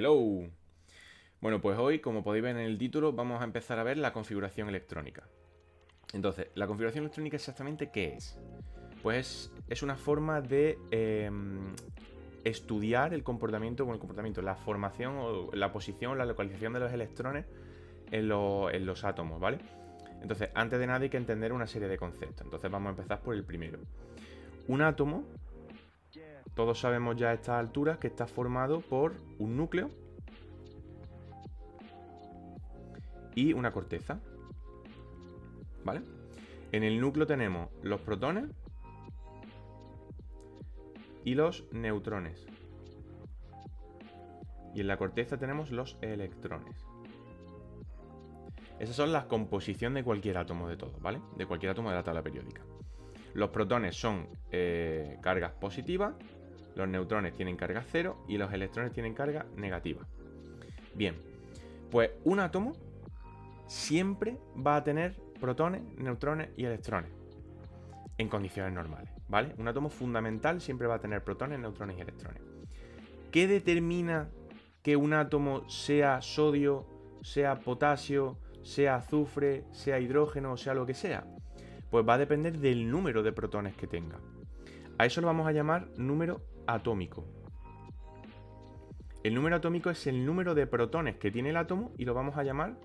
Hello. Bueno, pues hoy, como podéis ver en el título, vamos a empezar a ver la configuración electrónica. Entonces, ¿la configuración electrónica exactamente qué es? Pues es una forma de estudiar el comportamiento, la formación o la posición, la localización de los electrones en los átomos, ¿vale? Entonces, antes de nada hay que entender una serie de conceptos. Entonces vamos a empezar por el primero. Un átomo, todos sabemos ya a estas alturas que está formado por un núcleo y una corteza, ¿vale? En el núcleo tenemos los protones y los neutrones. Y en la corteza tenemos los electrones. Esas son las composición de cualquier átomo de todo, ¿vale? De cualquier átomo de la tabla periódica. Los protones son cargas positivas, los neutrones tienen carga cero y los electrones tienen carga negativa. Bien, pues un átomo siempre va a tener protones, neutrones y electrones en condiciones normales, ¿vale? Un átomo fundamental siempre va a tener protones, neutrones y electrones. ¿Qué determina que un átomo sea sodio, sea potasio, sea azufre, sea hidrógeno o sea lo que sea? Pues va a depender del número de protones que tenga. A eso lo vamos a llamar número atómico. El número atómico es el número de protones que tiene el átomo y lo vamos a llamar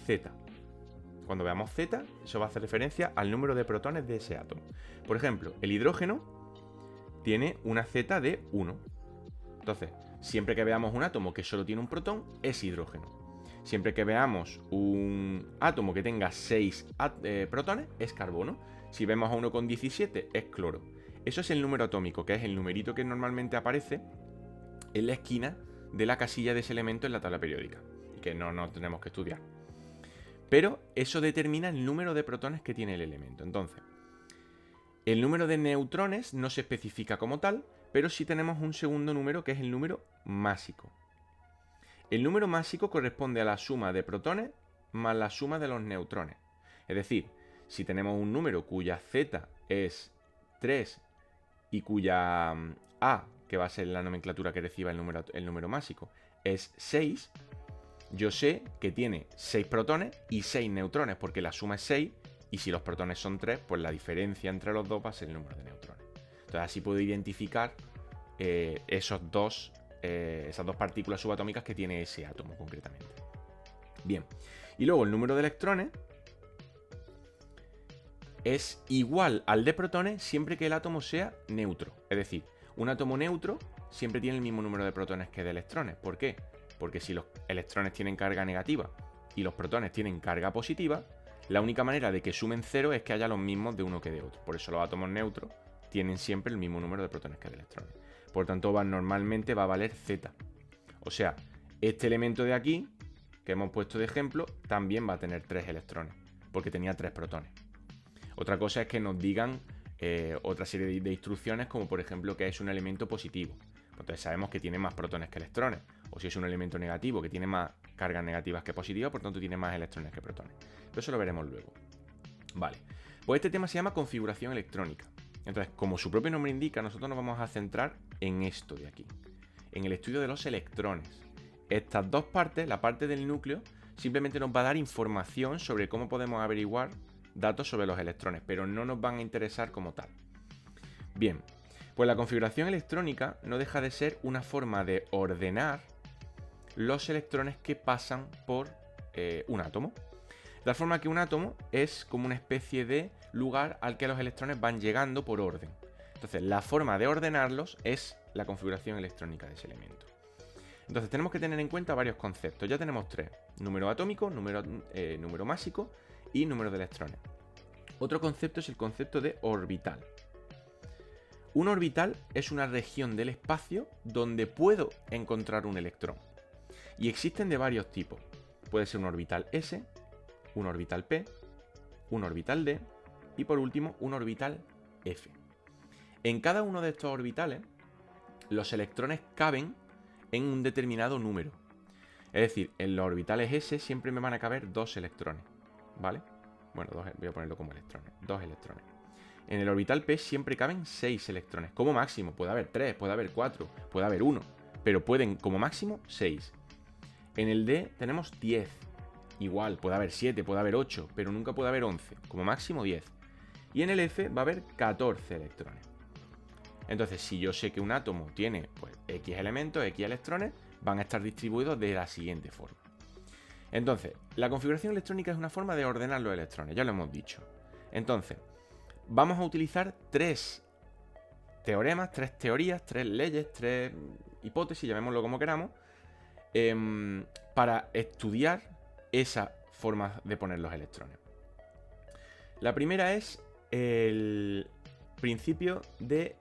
Z. Cuando veamos Z, eso va a hacer referencia al número de protones de ese átomo. Por ejemplo, el hidrógeno tiene una Z de 1. Entonces, siempre que veamos un átomo que solo tiene un protón, es hidrógeno. Siempre que veamos un átomo que tenga 6 protones, es carbono. Si vemos a uno con 17, es cloro. Eso es el número atómico, que es el numerito que normalmente aparece en la esquina de la casilla de ese elemento en la tabla periódica, y que no tenemos que estudiar. Pero eso determina el número de protones que tiene el elemento. Entonces, el número de neutrones no se especifica como tal, pero sí tenemos un segundo número que es el número másico. El número másico corresponde a la suma de protones más la suma de los neutrones. Es decir, si tenemos un número cuya z es 3 y cuya a, que va a ser la nomenclatura que reciba el número másico, es 6, yo sé que tiene 6 protones y 6 neutrones, porque la suma es 6, y si los protones son 3, pues la diferencia entre los dos va a ser el número de neutrones. Entonces así puedo identificar esas dos partículas subatómicas que tiene ese átomo concretamente. Bien, y luego el número de electrones es igual al de protones siempre que el átomo sea neutro. Es decir, un átomo neutro siempre tiene el mismo número de protones que de electrones. ¿Por qué? Porque si los electrones tienen carga negativa y los protones tienen carga positiva, la única manera de que sumen cero es que haya los mismos de uno que de otro. Por eso los átomos neutros tienen siempre el mismo número de protones que de electrones. Por tanto, normalmente va a valer Z. O sea, este elemento de aquí, que hemos puesto de ejemplo, también va a tener 3 electrones, porque tenía 3 protones. Otra cosa es que nos digan otra serie de instrucciones, como por ejemplo que es un elemento positivo. Entonces sabemos que tiene más protones que electrones. O si es un elemento negativo, que tiene más cargas negativas que positivas, por tanto tiene más electrones que protones. Pero eso lo veremos luego. Vale, pues este tema se llama configuración electrónica. Entonces, como su propio nombre indica, nosotros nos vamos a centrar en esto de aquí, en el estudio de los electrones. Estas dos partes, la parte del núcleo, simplemente nos va a dar información sobre cómo podemos averiguar datos sobre los electrones, pero no nos van a interesar como tal. Bien, pues la configuración electrónica no deja de ser una forma de ordenar los electrones que pasan por un átomo. De tal forma que un átomo es como una especie de lugar al que los electrones van llegando por orden. Entonces, la forma de ordenarlos es la configuración electrónica de ese elemento. Entonces, tenemos que tener en cuenta varios conceptos. Ya tenemos 3: número atómico, número másico y número de electrones. Otro concepto es el concepto de orbital. Un orbital es una región del espacio donde puedo encontrar un electrón. Y existen de varios tipos. Puede ser un orbital S, un orbital P, un orbital D y por último un orbital F. En cada uno de estos orbitales, los electrones caben en un determinado número. Es decir, en los orbitales S siempre me van a caber 2 electrones, ¿vale? Bueno, voy a ponerlo como electrones, 2 electrones. En el orbital P siempre caben 6 electrones, como máximo. Puede haber 3, puede haber 4, puede haber 1, pero pueden como máximo 6. En el D tenemos 10. Igual, puede haber 7, puede haber 8, pero nunca puede haber 11, como máximo 10. Y en el F va a haber 14 electrones. Entonces, si yo sé que un átomo tiene pues, X elementos, X electrones, van a estar distribuidos de la siguiente forma. Entonces, la configuración electrónica es una forma de ordenar los electrones, ya lo hemos dicho. Entonces, vamos a utilizar 3 teoremas, 3 teorías, 3 leyes, 3 hipótesis, llamémoslo como queramos, para estudiar esa forma de poner los electrones. La primera es el principio de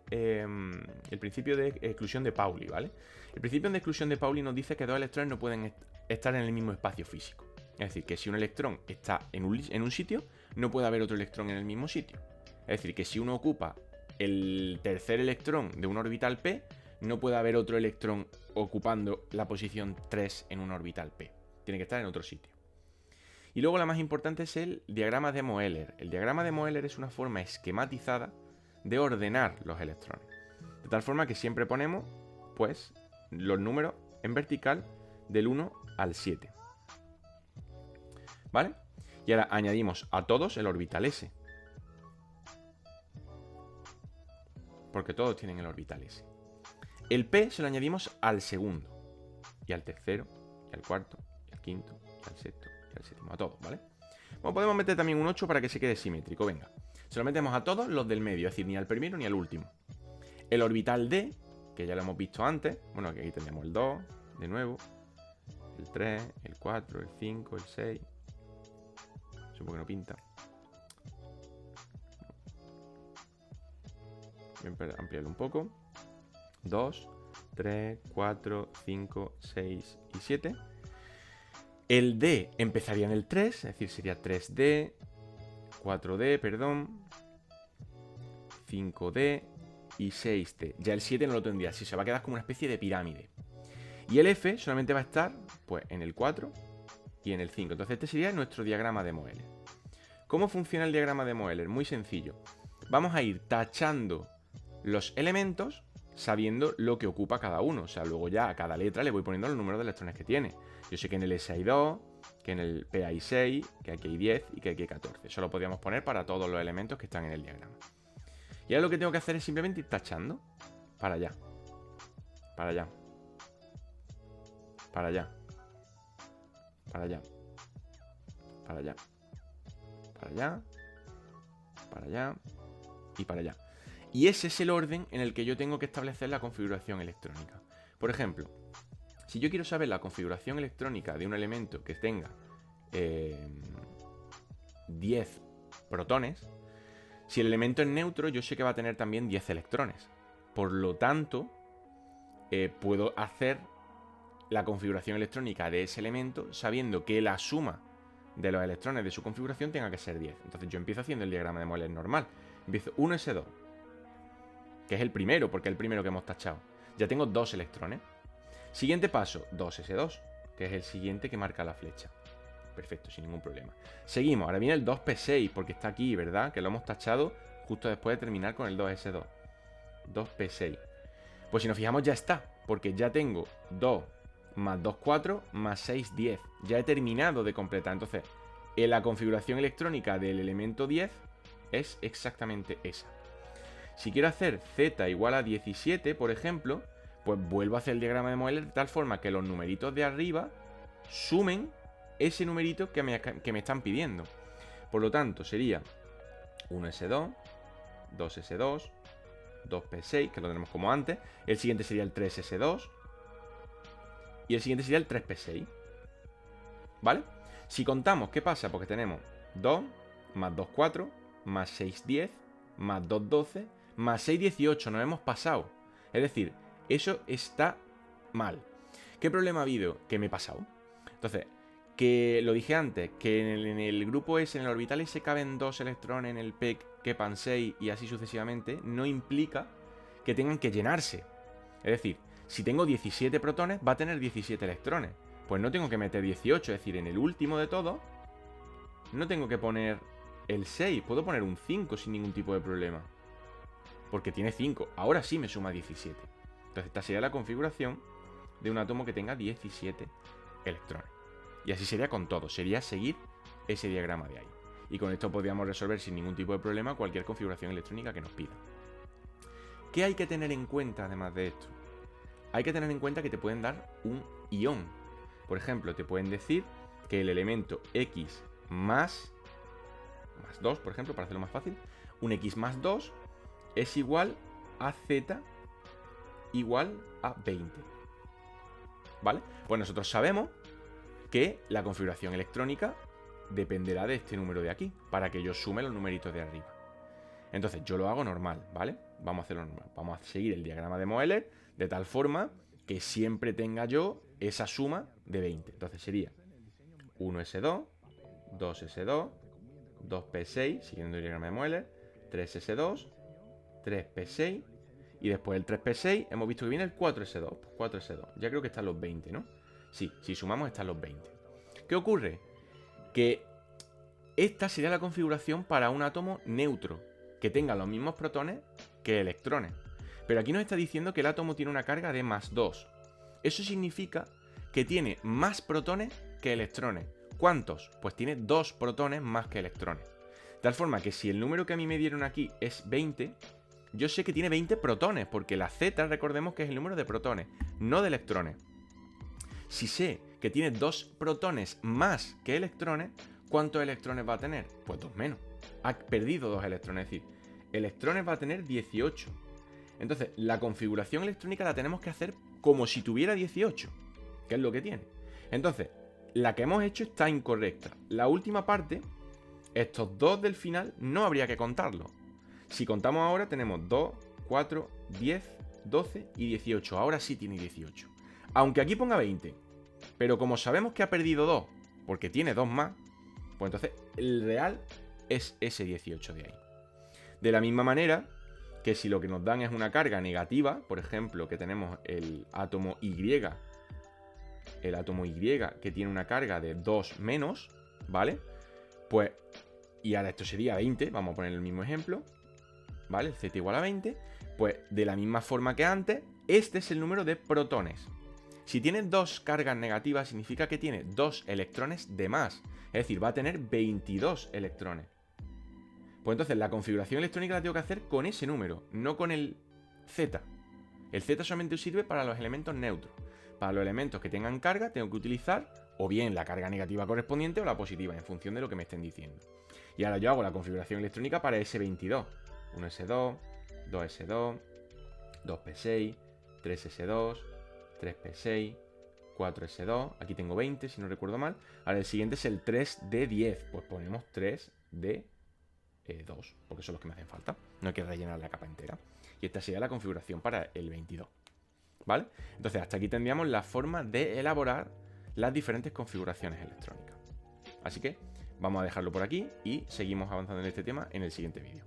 exclusión de Pauli, ¿vale? El principio de exclusión de Pauli nos dice que dos electrones no pueden estar en el mismo espacio físico. Es decir, que si un electrón está en un sitio, no puede haber otro electrón en el mismo sitio. Es decir, que si uno ocupa el tercer electrón de un orbital p, no puede haber otro electrón ocupando la posición 3 en un orbital p. Tiene que estar en otro sitio. Y luego la más importante es el diagrama de Moeller. El diagrama de Moeller es una forma esquematizada de ordenar los electrones. De tal forma que siempre ponemos, pues, los números en vertical del 1 al 7. ¿Vale? Y ahora añadimos a todos el orbital S. Porque todos tienen el orbital S. El P se lo añadimos al segundo. Y al tercero, y al cuarto, y al quinto, y al sexto, y al séptimo. A todos, ¿vale? Bueno, podemos meter también un 8 para que se quede simétrico. Venga. Se lo metemos a todos los del medio. Es decir, ni al primero ni al último. El orbital D, que ya lo hemos visto antes. Bueno, aquí tendríamos el 2, de nuevo. El 3, el 4, el 5, el 6. Supongo que no pinta. Voy a ampliarlo un poco. 2, 3, 4, 5, 6 y 7. El D empezaría en el 3, es decir, sería 3D, 4D, perdón, 5D y 6D. Ya el 7 no lo tendría, así se va a quedar como una especie de pirámide. Y el F solamente va a estar pues, en el 4 y en el 5. Entonces este sería nuestro diagrama de Moeller. ¿Cómo funciona el diagrama de Moeller? Muy sencillo. Vamos a ir tachando los elementos sabiendo lo que ocupa cada uno. O sea, luego ya a cada letra le voy poniendo los números de electrones que tiene. Yo sé que en el S hay 2, que en el P hay 6, que aquí hay 10 y que aquí hay 14. Eso lo podríamos poner para todos los elementos que están en el diagrama. Y ahora lo que tengo que hacer es simplemente ir tachando. Para allá. Para allá. Para allá. Para allá. Para allá. Para allá. Para allá. Y para allá. Y ese es el orden en el que yo tengo que establecer la configuración electrónica. Por ejemplo, si yo quiero saber la configuración electrónica de un elemento que tenga 10 protones, si el elemento es neutro, yo sé que va a tener también 10 electrones. Por lo tanto, puedo hacer la configuración electrónica de ese elemento sabiendo que la suma de los electrones de su configuración tenga que ser 10. Entonces yo empiezo haciendo el diagrama de Moeller normal. Empiezo 1s2, que es el primero, porque es el primero que hemos tachado. Ya tengo 2 electrones. Siguiente paso, 2s2, que es el siguiente que marca la flecha. Perfecto, sin ningún problema. Seguimos, ahora viene el 2p6, porque está aquí, ¿verdad? Que lo hemos tachado justo después de terminar con el 2s2. 2p6. Pues si nos fijamos ya está, porque ya tengo 2 más 2, 4, más 6, 10. Ya he terminado de completar. Entonces, la configuración electrónica del elemento 10 es exactamente esa. Si quiero hacer z igual a 17, por ejemplo, pues vuelvo a hacer el diagrama de Moeller de tal forma que los numeritos de arriba sumen ese numerito que me están pidiendo. Por lo tanto, sería 1s2, 2s2, 2p6, que lo tenemos como antes. El siguiente sería el 3s2. Y el siguiente sería el 3p6. ¿Vale? Si contamos, ¿qué pasa? Porque tenemos 2 más 2, 4, más 6, 10, más 2, 12, más 6, 18. Nos hemos pasado. Es decir, eso está mal. ¿Qué problema ha habido? Que me he pasado. Entonces, que lo dije antes, que en el grupo S, en el orbital S caben 2 electrones, en el P quepan 6 y así sucesivamente, no implica que tengan que llenarse. Es decir, si tengo 17 protones, va a tener 17 electrones. Pues no tengo que meter 18, es decir, en el último de todos, no tengo que poner el 6, puedo poner un 5 sin ningún tipo de problema. Porque tiene 5, ahora sí me suma 17. Entonces esta sería la configuración de un átomo que tenga 17 electrones. Y así sería con todo, sería seguir ese diagrama de ahí. Y con esto podríamos resolver sin ningún tipo de problema cualquier configuración electrónica que nos pida. ¿Qué hay que tener en cuenta además de esto? Hay que tener en cuenta que te pueden dar un ion. Por ejemplo, te pueden decir que el elemento X más 2, por ejemplo, para hacerlo más fácil, un X más 2 es igual a Z igual a 20. ¿Vale? Pues nosotros sabemos que la configuración electrónica dependerá de este número de aquí, para que yo sume los numeritos de arriba. Entonces yo lo hago normal, ¿vale? Vamos a hacerlo normal. Vamos a seguir el diagrama de Moeller de tal forma que siempre tenga yo esa suma de 20. Entonces sería 1s2, 2s2, 2p6, siguiendo el diagrama de Moeller, 3s2, 3p6, y después del 3p6 hemos visto que viene el 4s2. 4s2, ya creo que están los 20, ¿no? Sí, si sumamos están los 20. ¿Qué ocurre? Que esta sería la configuración para un átomo neutro, que tenga los mismos protones que electrones. Pero aquí nos está diciendo que el átomo tiene una carga de más 2. Eso significa que tiene más protones que electrones. ¿Cuántos? Pues tiene 2 protones más que electrones. De tal forma que si el número que a mí me dieron aquí es 20, yo sé que tiene 20 protones, porque la Z, recordemos que es el número de protones, no de electrones. Si sé que tiene 2 protones más que electrones, ¿cuántos electrones va a tener? Pues 2 menos. Ha perdido 2 electrones, es decir, electrones va a tener 18. Entonces, la configuración electrónica la tenemos que hacer como si tuviera 18, que es lo que tiene. Entonces, la que hemos hecho está incorrecta. La última parte, estos 2 del final, no habría que contarlos. Si contamos ahora, tenemos 2, 4, 10, 12 y 18. Ahora sí tiene 18. Aunque aquí ponga 20. Pero como sabemos que ha perdido 2, porque tiene 2 más, pues entonces el real es ese 18 de ahí. De la misma manera que si lo que nos dan es una carga negativa, por ejemplo, que tenemos el átomo Y que tiene una carga de 2 menos, ¿vale? Pues, y ahora esto sería 20, vamos a poner el mismo ejemplo, ¿vale? El Z igual a 20, pues de la misma forma que antes, este es el número de protones. Si tiene 2 cargas negativas, significa que tiene 2 electrones de más, es decir, va a tener 22 electrones. Pues entonces la configuración electrónica la tengo que hacer con ese número, no con el Z. El Z solamente sirve para los elementos neutros. Para los elementos que tengan carga, tengo que utilizar o bien la carga negativa correspondiente o la positiva, en función de lo que me estén diciendo. Y ahora yo hago la configuración electrónica para ese 22. 1s2, 2s2, 2p6, 3s2, 3p6, 4s2. Aquí tengo 20, si no recuerdo mal. Ahora el siguiente es el 3d10. Pues ponemos 3d2, porque son los que me hacen falta. No hay que rellenar la capa entera. Y esta sería la configuración para el 22. ¿Vale? Entonces hasta aquí tendríamos la forma de elaborar las diferentes configuraciones electrónicas. Así que vamos a dejarlo por aquí y seguimos avanzando en este tema en el siguiente vídeo.